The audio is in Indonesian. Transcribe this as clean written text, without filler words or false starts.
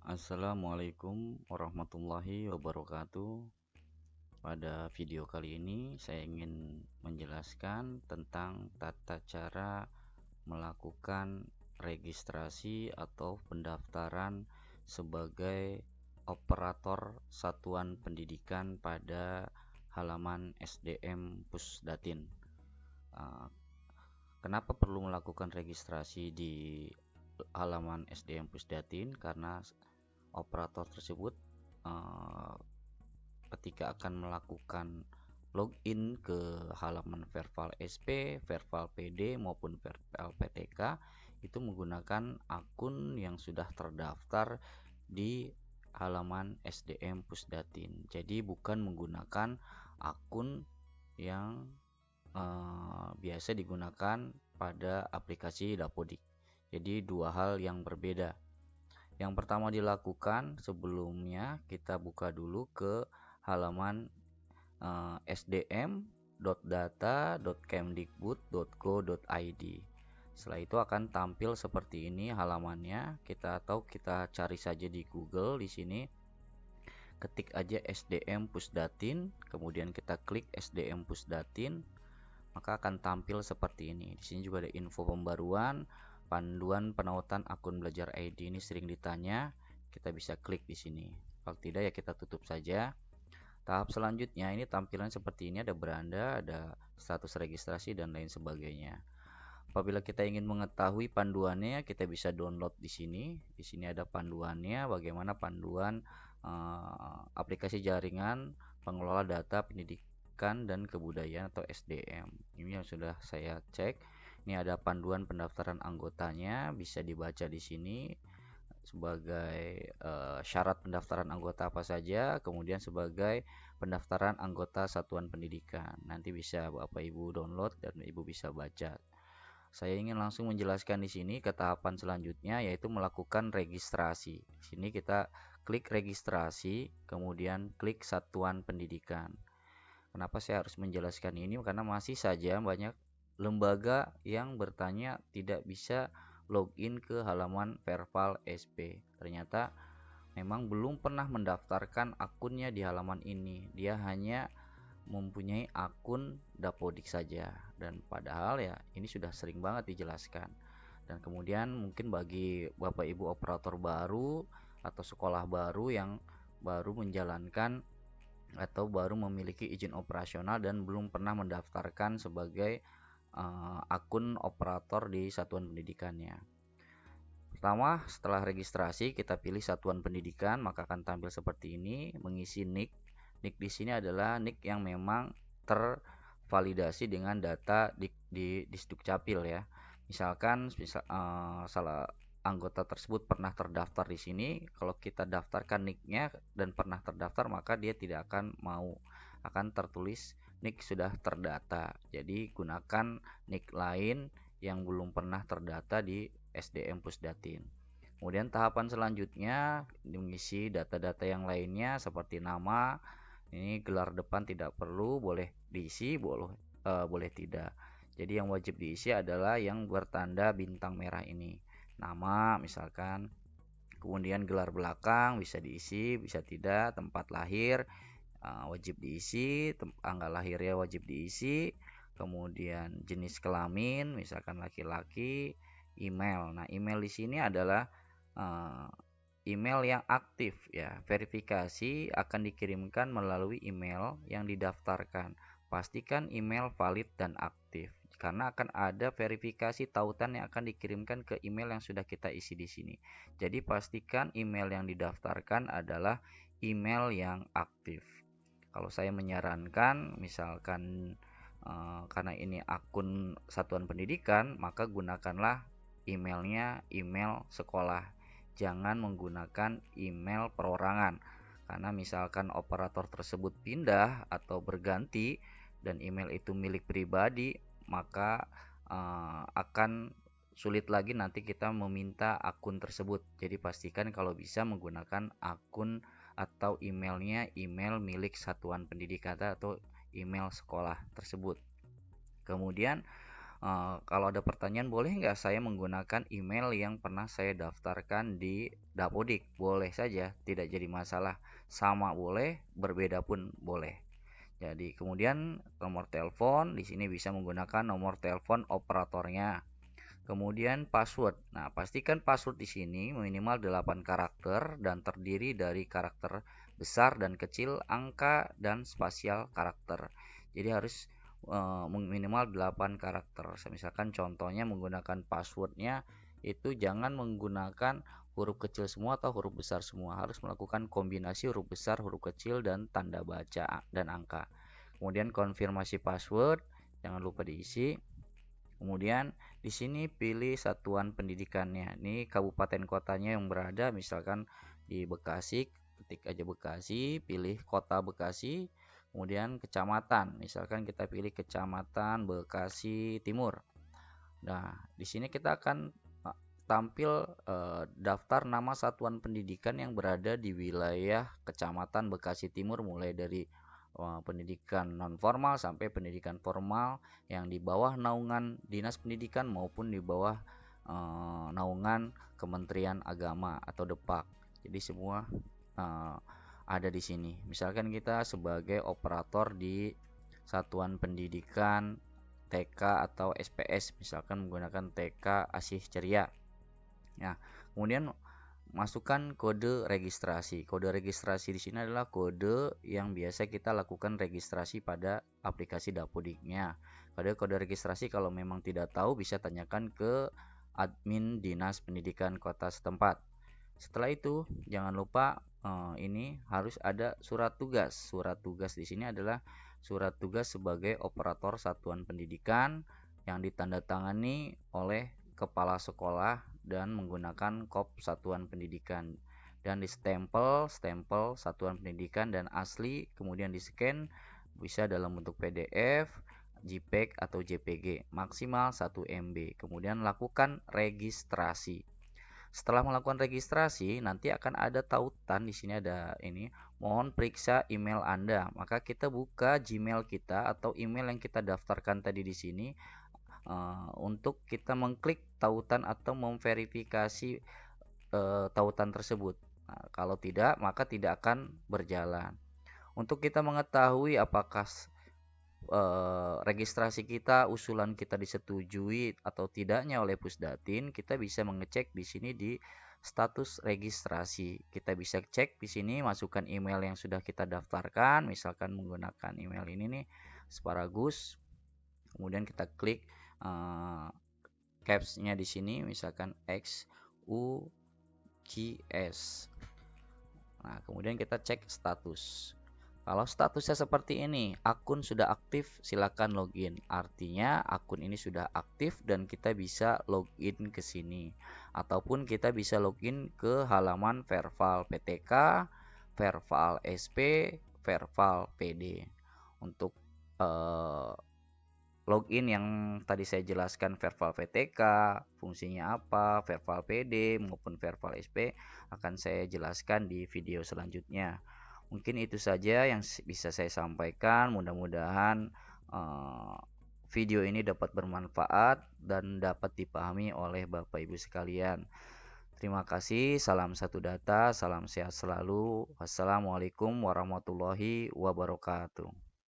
Assalamualaikum warahmatullahi wabarakatuh. Pada video kali ini saya ingin menjelaskan tentang tata cara melakukan registrasi atau pendaftaran sebagai operator satuan pendidikan pada halaman SDM Pusdatin. Uh, Kenapa perlu melakukan registrasi di halaman SDM Pusdatin? Karena operator tersebut uh, ketika akan melakukan login ke halaman Verval SP, Verval PD maupun Verval PTK itu menggunakan akun yang sudah terdaftar di halaman SDM Pusdatin. Jadi bukan menggunakan akun yang biasa digunakan pada aplikasi Dapodik. Jadi dua hal yang berbeda. Yang pertama dilakukan sebelumnya kita buka dulu ke halaman sdm.data.kemdikbud.go.id. Setelah itu akan tampil seperti ini halamannya. Kita cari saja di Google di sini. Ketik aja SDM Pusdatin, kemudian kita klik SDM Pusdatin, maka akan tampil seperti ini. Di sini juga ada info pembaruan, panduan penautan akun belajar ID ini sering ditanya. Kita bisa klik di sini. Kalau tidak ya kita tutup saja. Tahap selanjutnya ini tampilan seperti ini, ada beranda, ada status registrasi dan lain sebagainya. Apabila kita ingin mengetahui panduannya, kita bisa download di sini. Di sini ada panduannya, bagaimana panduan aplikasi jaringan pengelola data pendidikan dan kebudayaan atau SDM. Ini yang sudah saya cek. Ini ada panduan pendaftaran anggotanya, bisa dibaca di sini sebagai syarat pendaftaran anggota apa saja, kemudian sebagai pendaftaran anggota satuan pendidikan. Nanti bisa Bapak Ibu download dan Ibu bisa baca. Saya ingin langsung menjelaskan di sini ke tahapan selanjutnya, yaitu melakukan registrasi. Di sini kita klik registrasi, kemudian klik satuan pendidikan. Kenapa saya harus menjelaskan ini? Karena masih saja banyak lembaga yang bertanya tidak bisa login ke halaman Verval SP. Ternyata memang belum pernah mendaftarkan akunnya di halaman ini. Dia hanya mempunyai akun Dapodik saja, dan padahal ya ini sudah sering banget dijelaskan. Dan kemudian mungkin bagi Bapak Ibu operator baru atau sekolah baru yang baru menjalankan atau baru memiliki izin operasional dan belum pernah mendaftarkan sebagai akun operator di satuan pendidikannya. Pertama, setelah registrasi kita pilih satuan pendidikan, maka akan tampil seperti ini, mengisi NIK. NIK di sini adalah NIK yang memang tervalidasi dengan data di Disdukcapil ya. Misalkan salah anggota tersebut pernah terdaftar di sini, kalau kita daftarkan NIK-nya dan pernah terdaftar, maka dia tidak akan tertulis NIK sudah terdata. Jadi gunakan NIK lain yang belum pernah terdata di SDM Pusdatin. Kemudian tahapan selanjutnya mengisi data-data yang lainnya seperti nama. Ini gelar depan tidak perlu, boleh diisi, boleh tidak. Jadi yang wajib diisi adalah yang bertanda bintang merah ini. Nama misalkan, kemudian gelar belakang bisa diisi, bisa tidak, tempat lahir wajib diisi, tanggal lahirnya wajib diisi, kemudian jenis kelamin misalkan laki-laki, email. Nah, email di sini adalah email yang aktif ya. Verifikasi akan dikirimkan melalui email yang didaftarkan. Pastikan email valid dan aktif karena akan ada verifikasi tautan yang akan dikirimkan ke email yang sudah kita isi di sini. Jadi pastikan email yang didaftarkan adalah email yang aktif. Kalau saya menyarankan misalkan karena ini akun satuan pendidikan, maka gunakanlah emailnya email sekolah. Jangan menggunakan email perorangan. Karena misalkan operator tersebut pindah atau berganti dan email itu milik pribadi, maka akan sulit lagi nanti kita meminta akun tersebut. Jadi pastikan kalau bisa menggunakan akun atau emailnya email milik satuan pendidikan atau email sekolah tersebut. Kemudian Kalau ada pertanyaan, boleh nggak saya menggunakan email yang pernah saya daftarkan di Dapodik? Boleh saja, tidak jadi masalah. Sama boleh, berbeda pun boleh. Jadi kemudian nomor telepon di sini bisa menggunakan nomor telepon operatornya. Kemudian password. Nah, pastikan password di sini minimal 8 karakter dan terdiri dari karakter besar dan kecil, angka dan spasial karakter. Jadi harus minimal 8 karakter. Misalkan contohnya menggunakan passwordnya itu jangan menggunakan huruf kecil semua atau huruf besar semua. Harus melakukan kombinasi huruf besar, huruf kecil dan tanda baca dan angka. Kemudian konfirmasi password, jangan lupa diisi. Kemudian di sini pilih satuan pendidikannya. Ini kabupaten kotanya yang berada, misalkan di Bekasi, ketik aja Bekasi, pilih kota Bekasi, kemudian kecamatan. Misalkan kita pilih kecamatan Bekasi Timur. Nah, di sini kita akan tampil daftar nama satuan pendidikan yang berada di wilayah kecamatan Bekasi Timur, mulai dari pendidikan non formal sampai pendidikan formal yang di bawah naungan Dinas Pendidikan maupun di bawah naungan Kementerian Agama atau Depak. Jadi semua ada di sini. Misalkan kita sebagai operator di satuan pendidikan TK atau SPS, misalkan menggunakan TK Asih Ceria. Nah, kemudian masukkan kode registrasi. Kode registrasi di sini adalah kode yang biasa kita lakukan registrasi pada aplikasi Dapodiknya. Kode registrasi kalau memang tidak tahu bisa tanyakan ke admin Dinas Pendidikan Kota setempat. Setelah itu jangan lupa ini harus ada surat tugas. Surat tugas di sini adalah surat tugas sebagai operator satuan pendidikan yang ditandatangani oleh kepala sekolah dan menggunakan kop satuan pendidikan dan stempel satuan pendidikan dan asli, kemudian di scan bisa dalam bentuk PDF, JPEG atau JPG maksimal 1 MB. Kemudian lakukan registrasi. Setelah melakukan registrasi, nanti akan ada tautan di sini, ada ini, mohon periksa email Anda. Maka kita buka Gmail kita atau email yang kita daftarkan tadi di sini untuk kita mengklik tautan atau memverifikasi tautan tersebut. Nah, kalau tidak, maka tidak akan berjalan. Untuk kita mengetahui apakah registrasi kita, usulan kita disetujui atau tidaknya oleh Pusdatin, kita bisa mengecek di sini di status registrasi. Kita bisa cek di sini, masukkan email yang sudah kita daftarkan, misalkan menggunakan email ini nih, Asparagus. Kemudian kita klik capsnya di sini, misalkan XUKS. Nah, kemudian kita cek status. Kalau statusnya seperti ini, akun sudah aktif, silakan login. Artinya akun ini sudah aktif dan kita bisa login ke sini. Ataupun kita bisa login ke halaman Verval PTK, Verval SP, Verval PD. Untuk login yang tadi saya jelaskan, Verval PTK, fungsinya apa, Verval PD maupun Verval SP akan saya jelaskan di video selanjutnya. Mungkin itu saja yang bisa saya sampaikan. Mudah-mudahan video ini dapat bermanfaat dan dapat dipahami oleh Bapak Ibu sekalian. Terima kasih, salam satu data, salam sehat selalu. Wassalamualaikum warahmatullahi wabarakatuh.